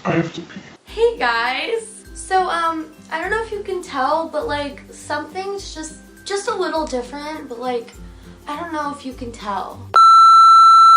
I have to pee. Hey guys! So, I don't know if you can tell, but like, something's just a little different, but like, I don't know if you can tell.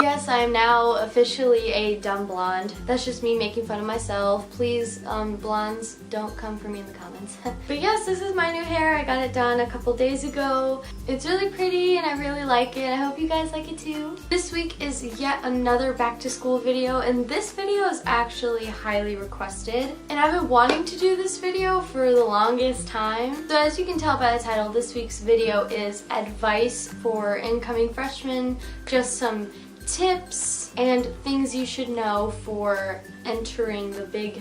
Yes, I am now officially a dumb blonde. That's just me making fun of myself. Please, blondes, don't come for me in the comments. But yes, this is my new hair. I got it done a couple days ago. It's really pretty and I really like it. I hope you guys like it too. This week is yet another back to school video, and this video is actually highly requested. And I've been wanting to do this video for the longest time. So as you can tell by the title, this week's video is advice for incoming freshmen, just some tips and things you should know for entering the big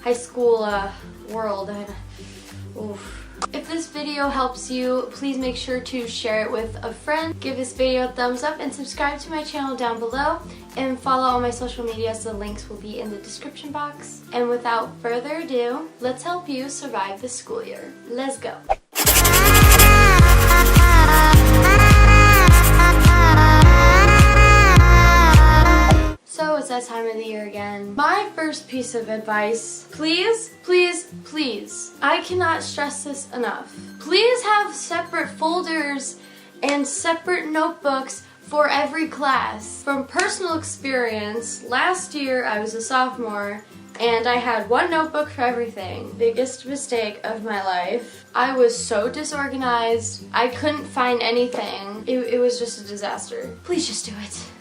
high school world. Oof. If this video helps you, please make sure to share it with a friend, give this video a thumbs up, and subscribe to my channel down below, and follow all my social media, so the links will be in the description box. And without further ado, let's help you survive the school year. Let's go! So it's that time of the year again. My first piece of advice, please, please, please, I cannot stress this enough. Please have separate folders and separate notebooks for every class. From personal experience, last year I was a sophomore and I had one notebook for everything. Biggest mistake of my life. I was so disorganized. I couldn't find anything. It was just a disaster. Please just do it.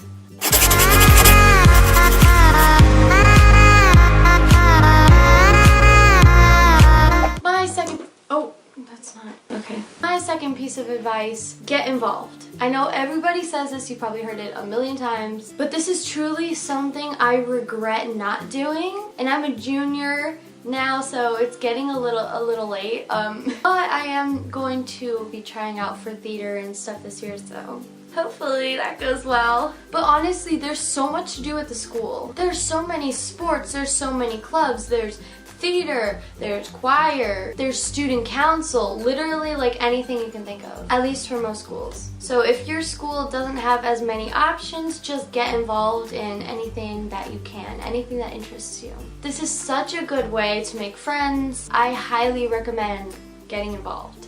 My second piece of advice, get involved. I know everybody says this, you probably heard it a million times, but this is truly something I regret not doing. And I'm a junior now, so it's getting a little late. But I am going to be trying out for theater and stuff this year, so hopefully that goes well. But honestly, there's so much to do at the school. There's so many sports, there's so many clubs, there's theater, there's choir, there's student council, literally like anything you can think of, at least for most schools. So if your school doesn't have as many options, just get involved in anything that you can, anything that interests you. This is such a good way to make friends. I highly recommend getting involved.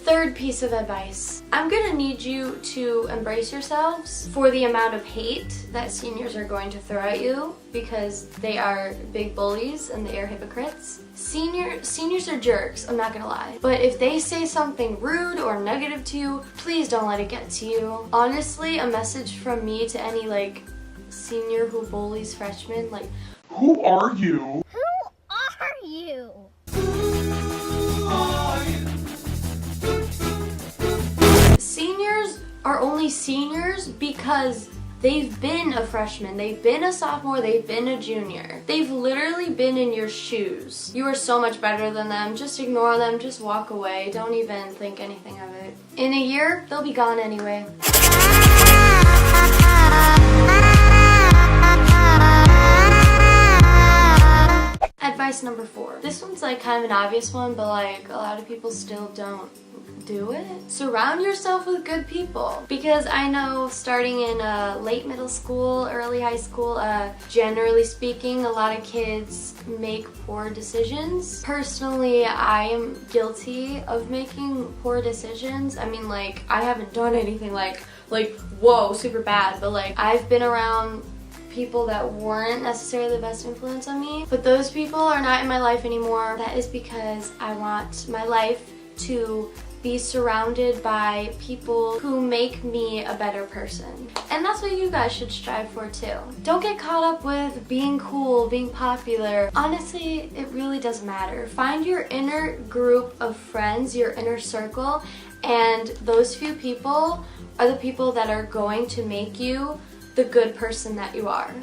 Third piece of advice. I'm gonna need you to embrace yourselves for the amount of hate that seniors are going to throw at you, because they are big bullies and they are hypocrites. Seniors are jerks, I'm not gonna lie. But if they say something rude or negative to you, please don't let it get to you. Honestly, a message from me to any like senior who bullies freshmen, like, who are you? Who are you? Seniors are only seniors because they've been a freshman, they've been a sophomore, they've been a junior. They've literally been in your shoes. You are so much better than them. Just ignore them, just walk away. Don't even think anything of it. In a year, they'll be gone anyway. Advice number 4. This one's like kind of an obvious one, but like a lot of people still don't do it. Surround yourself with good people, because I know starting in late middle school, early high school, generally speaking, a lot of kids make poor decisions. Personally, I am guilty of making poor decisions. I mean, like, I haven't done anything like whoa, super bad, but like I've been around people that weren't necessarily the best influence on me, but those people are not in my life anymore. That is because I want my life to be surrounded by people who make me a better person. And that's what you guys should strive for too. Don't get caught up with being cool, being popular. Honestly, it really doesn't matter. Find your inner group of friends, your inner circle, and those few people are the people that are going to make you the good person that you are.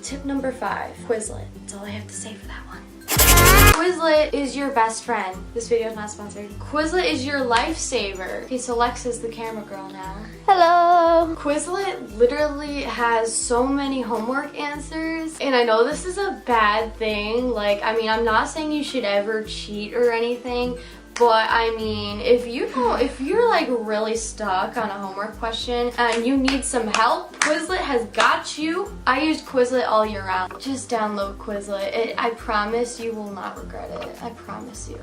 Tip number 5, Quizlet. That's all I have to say for that one. Quizlet is your best friend. This video is not sponsored. Quizlet is your lifesaver. Okay, so Lex is the camera girl now. Hello. Quizlet literally has so many homework answers, and I know this is a bad thing. Like, I mean, I'm not saying you should ever cheat or anything, but I mean, if you're like really stuck on a homework question and you need some help, Quizlet has got you. I use Quizlet all year round. Just download Quizlet. I promise you will not regret it. I promise you.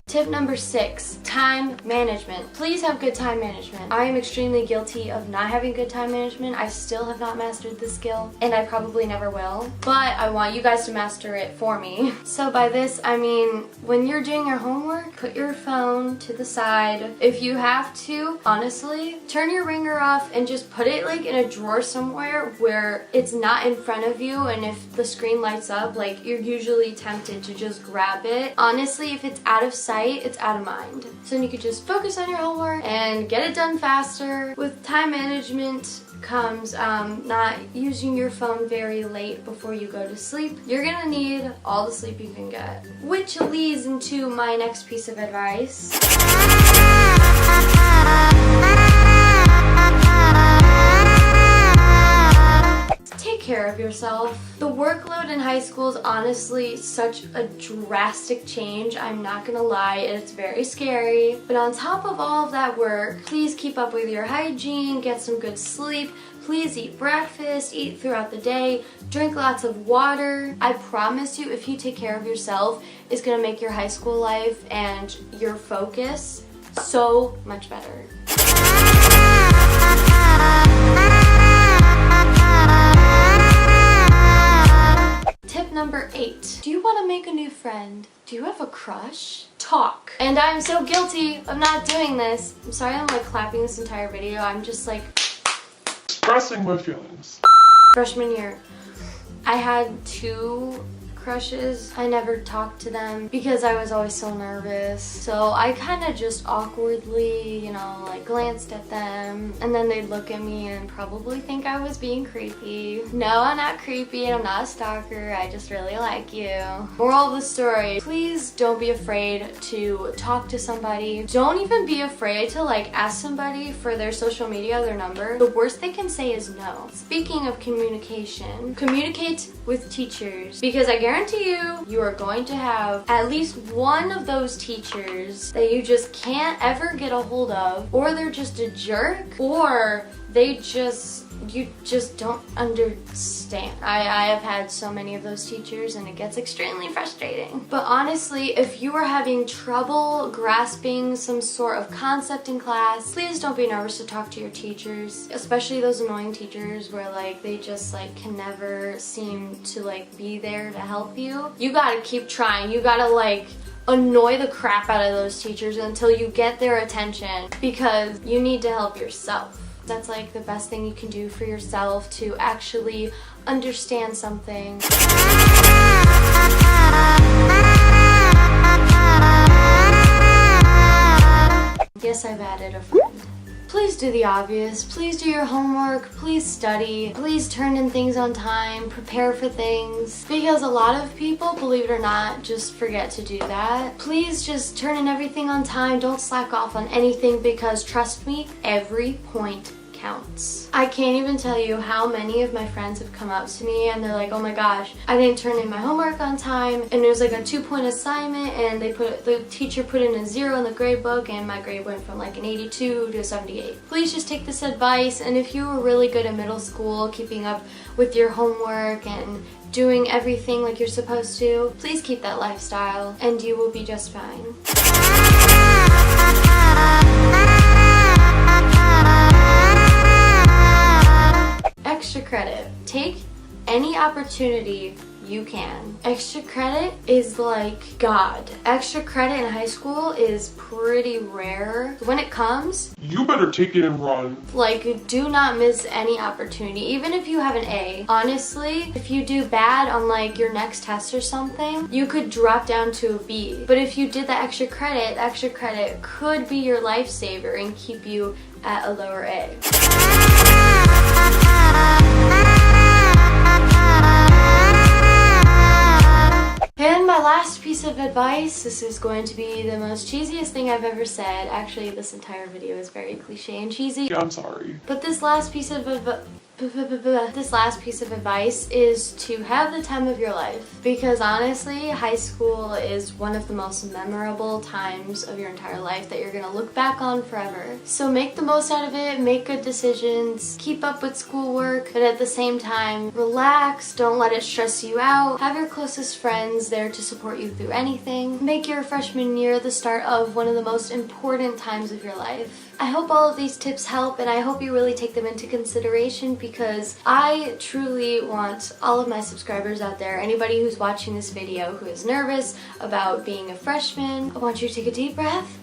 Tip number 6, time management. Please have good time management. I am extremely guilty of not having good time management. I still have not mastered this skill, and I probably never will, but I want you guys to master it for me. So by this, I mean, when you're doing your homework, put your phone to the side. If you have to, honestly, turn your ringer off and just put it like in a drawer somewhere where it's not in front of you, and if the screen lights up, like, you're usually tempted to just grab it. Honestly, if it's out of sight, it's out of mind. So then you could just focus on your homework and get it done faster. With time management comes not using your phone very late before you go to sleep. You're gonna need all the sleep you can get. Which leads into my next piece of advice. Take care of yourself. The workload in high school is honestly such a drastic change. I'm not gonna lie, it's very scary. But on top of all of that work, please keep up with your hygiene, get some good sleep. Please eat breakfast, eat throughout the day, drink lots of water. I promise you, if you take care of yourself, it's gonna make your high school life and your focus so much better. Tip number 8. Do you want to make a new friend? Do you have a crush? Talk. And I'm so guilty of not doing this. I'm sorry I'm like clapping this entire video. I'm just like Expressing my feelings. freshman year. I had 2 crushes. I never talked to them because I was always so nervous. So I kind of just awkwardly, you know, like glanced at them, and then they'd look at me and probably think I was being creepy. No, I'm not creepy and I'm not a stalker. I just really like you. Moral of the story, please don't be afraid to talk to somebody. Don't even be afraid to like ask somebody for their social media, their number. The worst they can say is no. Speaking of communication, communicate with teachers, because I guarantee you, you are going to have at least one of those teachers that you just can't ever get a hold of, or they're just a jerk, or you just don't understand. I have had so many of those teachers and it gets extremely frustrating. But honestly, if you are having trouble grasping some sort of concept in class, please don't be nervous to talk to your teachers, especially those annoying teachers where like they just like can never seem to like be there to help you. You gotta keep trying. You gotta like annoy the crap out of those teachers until you get their attention, because you need to help yourself. That's like the best thing you can do for yourself to actually understand something. Yes, I've added a friend. Please do the obvious. Please do your homework. Please study. Please turn in things on time. Prepare for things. Because a lot of people, believe it or not, just forget to do that. Please just turn in everything on time. Don't slack off on anything, because trust me, every point counts. I can't even tell you how many of my friends have come up to me and they're like, oh my gosh, I didn't turn in my homework on time, and it was like a 2-point assignment, and the teacher put in a 0 in the grade book, and my grade went from like an 82 to a 78. Please just take this advice, and if you were really good at middle school, keeping up with your homework and doing everything like you're supposed to, please keep that lifestyle and you will be just fine. Extra credit. Take any opportunity you can. Extra credit is like God. Extra credit in high school is pretty rare. When it comes, you better take it and run. like, do not miss any opportunity. Even if you have an A, honestly, if you do bad on like your next test or something, you could drop down to a B. But if you did the extra credit could be your lifesaver and keep you at a lower A. And my last piece of advice, this is going to be the most cheesiest thing I've ever said. Actually, this entire video is very cliche and cheesy. Yeah, I'm sorry. But this last piece of advice is to have the time of your life, because honestly, high school is one of the most memorable times of your entire life that you're gonna look back on forever. So make the most out of it, make good decisions, keep up with schoolwork, but at the same time, relax, don't let it stress you out, have your closest friends there to support you through anything. Make your freshman year the start of one of the most important times of your life. I hope all of these tips help, and I hope you really take them into consideration, because I truly want all of my subscribers out there, anybody who's watching this video who is nervous about being a freshman, I want you to take a deep breath.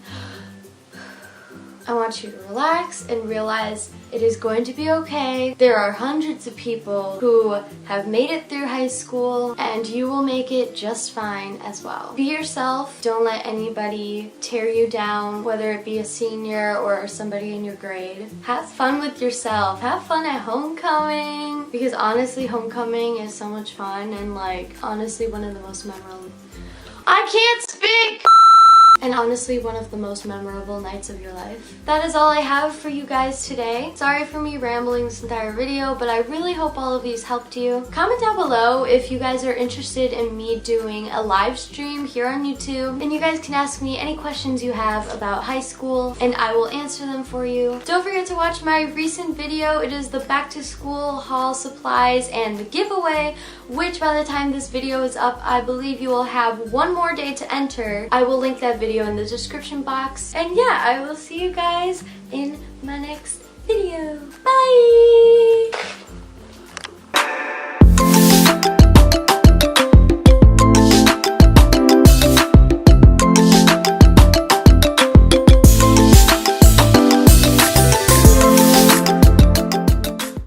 I want you to relax and realize it is going to be okay. There are hundreds of people who have made it through high school, and you will make it just fine as well. Be yourself. Don't let anybody tear you down, whether it be a senior or somebody in your grade. Have fun with yourself. Have fun at homecoming, because honestly, homecoming is so much fun, and like, honestly, one of the most memorable... I can't speak! And honestly, one of the most memorable nights of your life. That is all I have for you guys today. Sorry for me rambling this entire video, but I really hope all of these helped you. Comment down below if you guys are interested in me doing a live stream here on YouTube, and you guys can ask me any questions you have about high school, and I will answer them for you. Don't forget to watch my recent video. It is the back to school haul supplies and the giveaway, which by the time this video is up, I believe you will have one more day to enter. I will link that video in the description box. And yeah, I will see you guys in my next video. Bye!